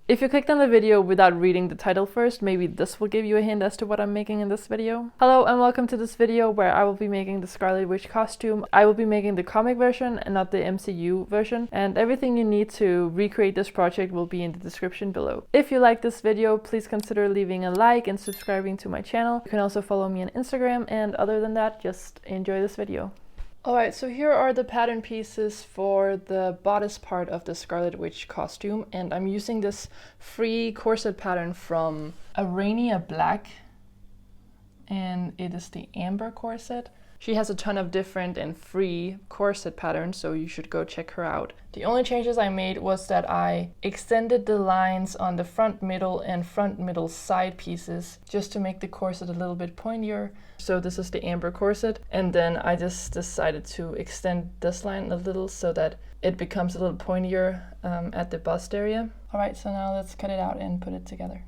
If you clicked on the video without reading the title first, maybe this will give you a hint as to what I'm making in this video. Hello and welcome to this video where I will be making the Scarlett Witch costume. I will be making the comic version and not the MCU version, and everything you need to recreate this project will be in the description below. If you like this video, please consider leaving a like and subscribing to my channel. You can also follow me on Instagram, and other than that, just enjoy this video. Alright, so here are the pattern pieces for the bodice part of the Scarlett Witch costume, and I'm using this free corset pattern from Arania Black, and it is the Amber corset. She has a ton of different and free corset patterns, so you should go check her out. The only changes I made was that I extended the lines on the front middle side pieces just to make the corset a little bit pointier. So this is the Amber corset, and then I just decided to extend this line a little so that it becomes a little pointier at the bust area. Alright, so now let's cut it out and put it together.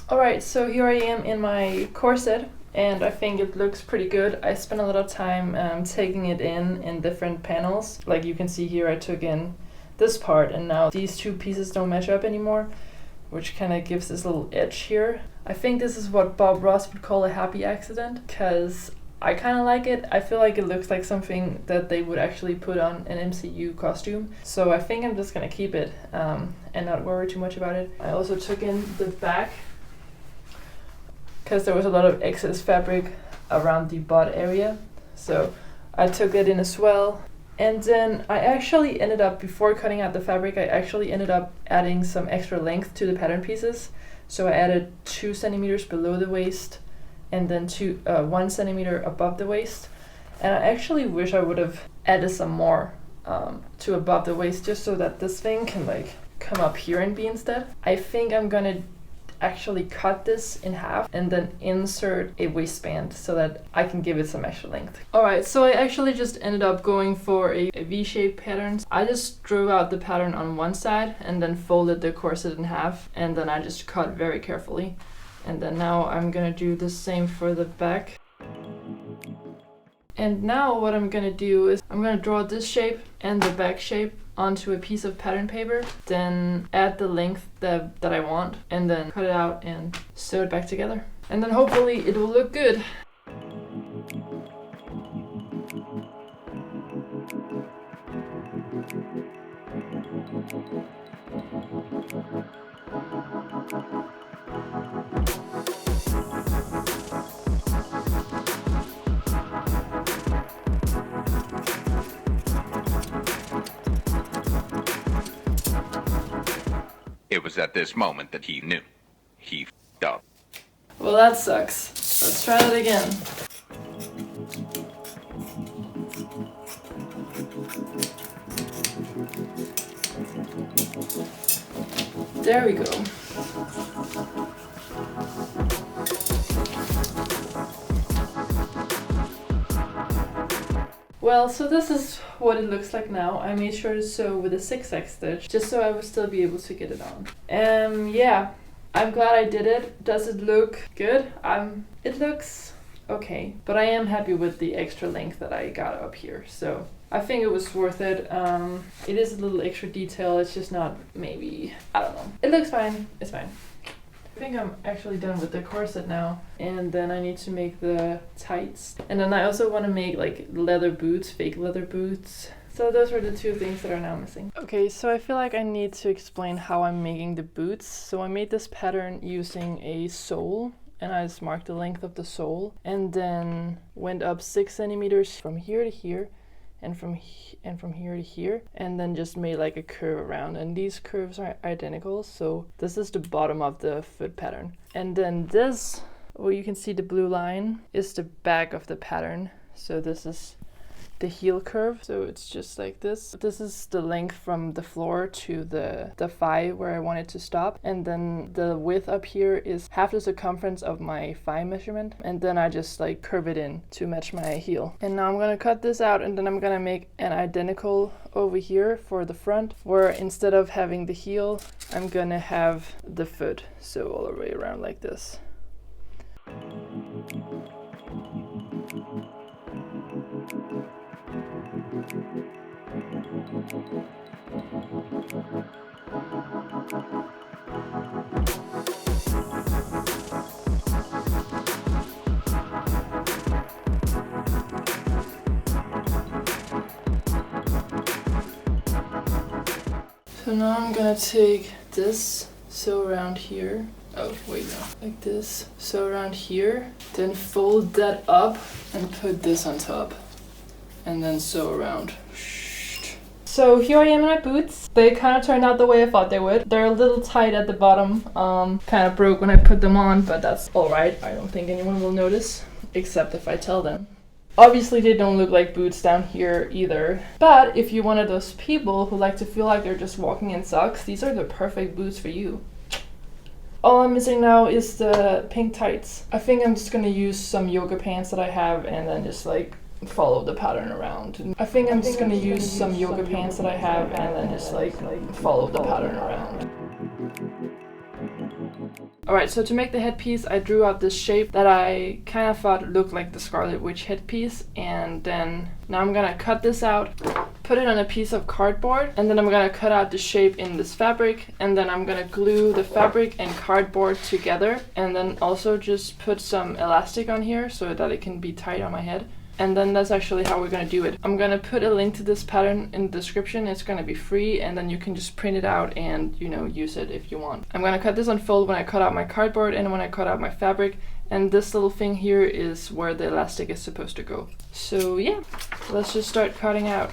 Alright, so here I am in my corset, and I think it looks pretty good. I spent a lot of time taking it in different panels. Like you can see here, I took in this part, and now these two pieces don't match up anymore, which kind of gives this little edge here. I think this is what Bob Ross would call a happy accident, because I kind of like it. I feel like it looks like something that they would actually put on an MCU costume. So I think I'm just gonna keep it and not worry too much about it. I also took in the back, because there was a lot of excess fabric around the butt area, so I took it in as well. And then I actually ended up, before cutting out the fabric, I actually ended up adding some extra length to the pattern pieces. So I added 2 centimeters below the waist, and then 1 centimeter above the waist. And I actually wish I would have added some more to above the waist, just so that this thing can like come up here and be instead. I think I'm gonna actually cut this in half and then insert a waistband so that I can give it some extra length. Alright, so I actually just ended up going for a V-shaped pattern. I just drew out the pattern on one side and then folded the corset in half, and then I just cut very carefully. And then now I'm gonna do the same for the back. And now what I'm gonna do is I'm gonna draw this shape and the back shape onto a piece of pattern paper, then add the length that I want, and then cut it out and sew it back together. And then hopefully it will look good. It was at this moment that he knew. He f***ed up. Well, that sucks. Let's try that again. There we go. Well, so this is what it looks like now. I made sure to sew with a zigzag stitch, just so I would still be able to get it on. Yeah, I'm glad I did it. Does it look good? It looks okay, but I am happy with the extra length that I got up here, so I think it was worth it. It is a little extra detail, it's just not, maybe, I don't know. It looks fine, it's fine. I think I'm actually done with the corset now, and then I need to make the tights. And then I also want to make like leather boots, fake leather boots, So those were the two things that are now missing. Okay, so I feel like I need to explain how I'm making the boots. So I made this pattern using a sole, and I just marked the length of the sole, and then went up 6 centimeters from here to here, and from here to here, and then just made like a curve around. And these curves are identical, so this is the bottom of the foot pattern. And then this, well, you can see the blue line is the back of the pattern. So this is the heel curve, so it's just like this. This is the length from the floor to the thigh where I want it to stop, and then the width up here is half the circumference of my thigh measurement, and then I just like curve it in to match my heel. And now I'm gonna cut this out, and then I'm gonna make an identical over here for the front, where instead of having the heel, I'm gonna have the foot, so all the way around like this. So now I'm gonna take this, sew around here. Oh, wait, no. Like this, sew around here. Then fold that up and put this on top. And then sew around. So here I am in my boots. They kind of turned out the way I thought they would. They're a little tight at the bottom. Kind of broke when I put them on, but that's alright. I don't think anyone will notice, except if I tell them. Obviously they don't look like boots down here either, but if you're one of those people who like to feel like they're just walking in socks, these are the perfect boots for you. All I'm missing now is the pink tights. I think I'm just gonna use some yoga pants that I have and then just like follow the pattern around. I think I'm just gonna use some yoga pants that I have and then just like follow the pattern around. Alright, so to make the headpiece, I drew out this shape that I kind of thought looked like the Scarlett Witch headpiece, and then now I'm gonna cut this out, put it on a piece of cardboard, and then I'm gonna cut out the shape in this fabric, and then I'm gonna glue the fabric and cardboard together, and then also just put some elastic on here so that it can be tight on my head. And then that's actually how we're gonna do it. I'm gonna put a link to this pattern in the description. It's gonna be free, and then you can just print it out and, you know, use it if you want. I'm gonna cut this on fold when I cut out my cardboard and when I cut out my fabric, and this little thing here is where the elastic is supposed to go. So yeah, let's just start cutting out.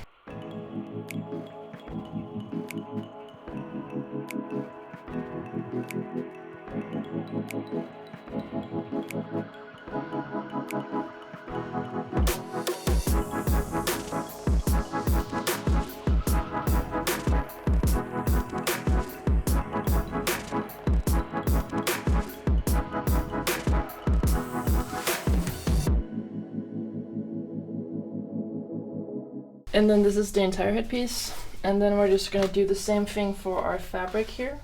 And then this is the entire headpiece. And then we're just gonna do the same thing for our fabric here.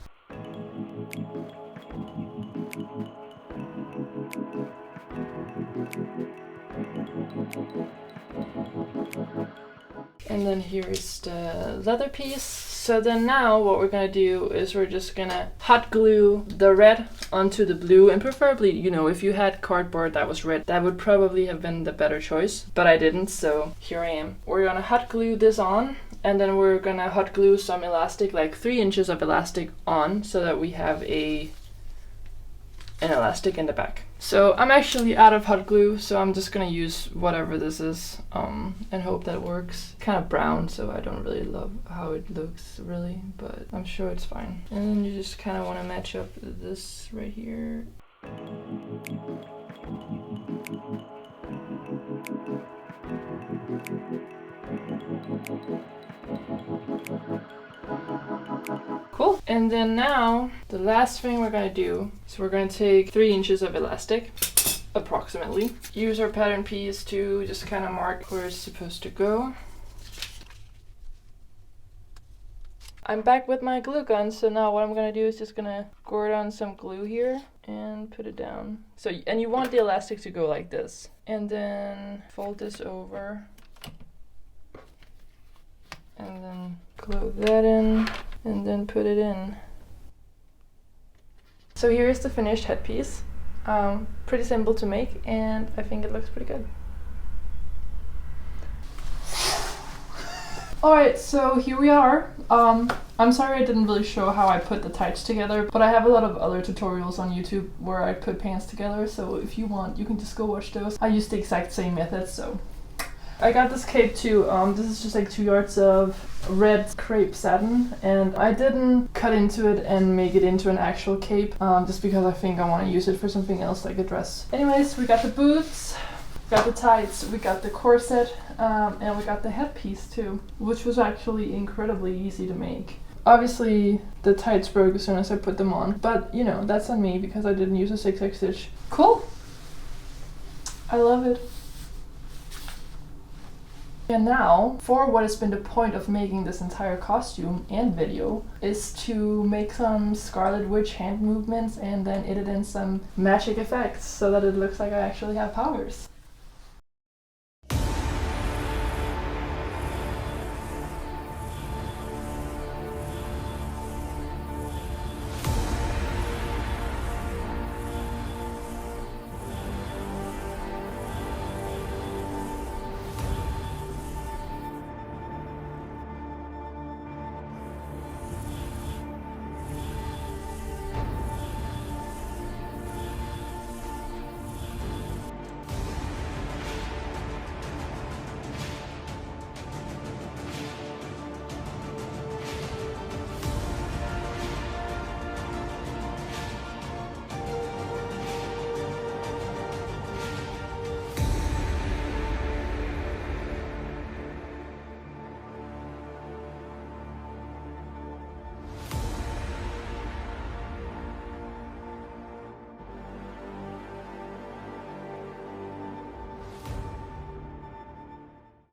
And then here is the leather piece. So then now what we're gonna do is we're just gonna hot glue the red onto the blue, and preferably, you know, if you had cardboard that was red, that would probably have been the better choice, but I didn't, so here I am. We're gonna hot glue this on, and then we're gonna hot glue some elastic, like 3 inches of elastic on, so that we have an elastic in the back. So I'm actually out of hot glue, so I'm just gonna use whatever this is and hope that works. Kind of brown, so I don't really love how it looks really, but I'm sure it's fine. And then you just kind of want to match up this right here. Cool. And then now the last thing we're gonna do is we're gonna take 3 inches of elastic, approximately. Use our pattern piece to just kind of mark where it's supposed to go. I'm back with my glue gun, so now what I'm gonna do is just gonna squirt on some glue here and put it down. So, and you want the elastic to go like this. And then fold this over. And then glue that in, and then put it in. So here's the finished headpiece. Pretty simple to make, and I think it looks pretty good. Alright, so here we are. I'm sorry I didn't really show how I put the tights together, but I have a lot of other tutorials on YouTube where I put pants together, so if you want, you can just go watch those. I use the exact same method, so. I got this cape too. This is just like 2 yards of red crepe satin, and I didn't cut into it and make it into an actual cape, just because I think I want to use it for something else like a dress. Anyways, we got the boots, we got the tights, we got the corset, and we got the headpiece too, which was actually incredibly easy to make. Obviously, the tights broke as soon as I put them on, but you know, that's on me because I didn't use a zigzag stitch. Cool! I love it. And now, for what has been the point of making this entire costume and video, is to make some Scarlett Witch hand movements and then edit in some magic effects so that it looks like I actually have powers.